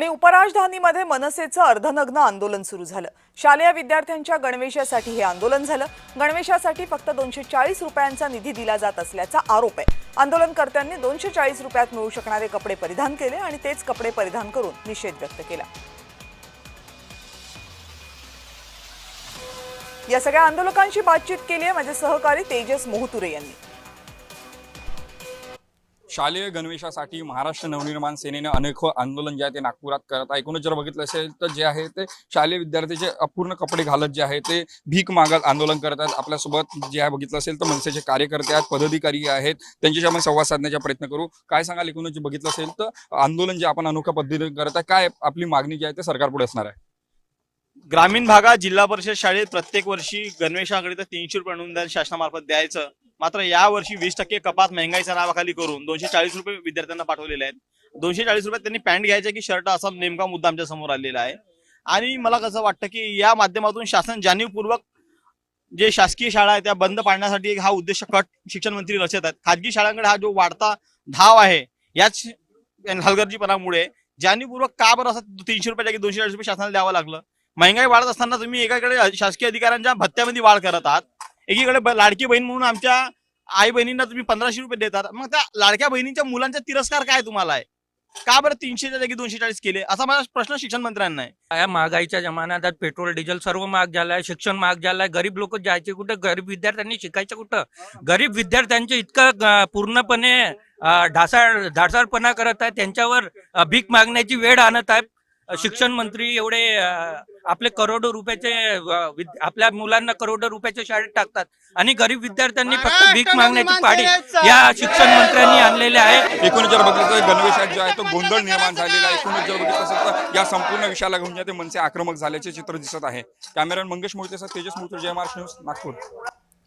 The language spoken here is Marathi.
आणि उपराजधानीमध्ये मनसेचं अर्धनग्न आंदोलन सुरू झालं। शालेय विद्यार्थ्यांच्या गणवेशासाठी हे आंदोलन झालं। गणवेशासाठी फक्त 240 रुपयांचा निधी दिला जात असल्याचा आरोप आहे। आंदोलनकर्त्यांनी 240 रुपयात मिळू शकणारे कपडे परिधान केले आणि तेच कपडे परिधान करून निषेध व्यक्त केला। या सगळ्या आंदोलकांशी बातचीत केली आहे माझे सहकारी तेजस मोहतुरे यांनी। शालेय गणवेशासाठी महाराष्ट्र नवनिर्माण सेनेने अनेक आंदोलन जे आहे ते नागपुरात करत आहे। एकूणच जर बघितलं असेल तर जे आहे ते शालेय विद्यार्थ्यांचे अपूर्ण कपडे घालत जे आहे ते भीक मागत आंदोलन करत आहेत। आपल्यासोबत जे आहे बघितलं असेल तर मनसेचे कार्यकर्ते आहेत, पदाधिकारी आहेत, त्यांच्याशी आपण संवाद साधण्याचा प्रयत्न करू। काय सांगाल एकूणच जे बघितलं असेल तर आंदोलन जे आपण अनोख्या पद्धतीने करत आहे, काय आपली मागणी जी आहे ते सरकारपुढे असणार आहे? ग्रामीण भागात जिल्हा परिषद शाळेत प्रत्येक वर्षी गणवेशाकरिता 300 रुपये अनुदान शासनामार्फत द्यायचं। मात्र यावर्षी 20% कपात महागाईच्या नावाखाली करून 240 रुपये विद्यार्थ्यांना पाठवलेले आहेत। 240 रुपयात त्यांनी पॅन्ट घ्यायचे की शर्ट असा नेमका मुद्दा आमच्या समोर आलेला आहे। आणि मला कसं वाटतं की या माध्यमातून शासन जाणीवपूर्वक जे शासकीय शाळा आहे त्या बंद पाडण्यासाठी हा उद्देश कट शिक्षण मंत्री रचत आहेत। खाजगी शाळांकडे हा जो वाढता धाव आहे याच हलगर्जीपणामुळे जाणीवपूर्वक का बरं असं 300 रुपयाच्या 240 रुपये शासनाला द्यावं लागलं? महागाई वाढत असताना तुम्ही एकाकडे शासकीय अधिकाऱ्यांच्या भत्त्यामध्ये वाढ करत आहात, एकीकडे लाडकी बहीण म्हणून आमच्या आई बहिणींना तुम्ही 1500 रुपये देतात। मग त्या लाडक्या बहिणींच्या मुलांचा तिरस्कार काय तुम्हाला आहे? का बरं 300च्या जागी 240 केले असा माझा प्रश्न शिक्षण मंत्र्यांना आहे। या महागाईच्या जमान्यात पेट्रोल डिझेल सर्व महाग झालाय, शिक्षण महाग झालाय, गरीब लोक जायचे कुठं, गरीब विद्यार्थ्यांनी शिकायचं कुठं? गरीब विद्यार्थ्यांचे इतकं पूर्णपणे ढासाळपणा करत आहे, त्यांच्यावर भीक मागण्याची वेळ आणत आहे। शिक्षण मंत्री एवढे आपले करोडो रुपयाचे आपल्या मुलांना करोडो रुपयाच्या शाळेत टाकतात आणि गरीब विद्यार्थ्यांनी फक्त भीक मागण्याची पाळी या शिक्षण मंत्र्यांनी आणलेले आहे। एकूणच जर बघितलं तर गणवेशात जो आहे तो गोंधळ निर्माण झालेला आहे। एकूणच जर बघितलं असेल तर या संपूर्ण विषयाला घेऊन जे ते मनसे आक्रमक झाल्याचे चित्र दिसत आहे। कॅमेरामॅन मंगेश मोहितेसह तेजस मोहिते, जय महाराष्ट्र न्यूज, नागपूर।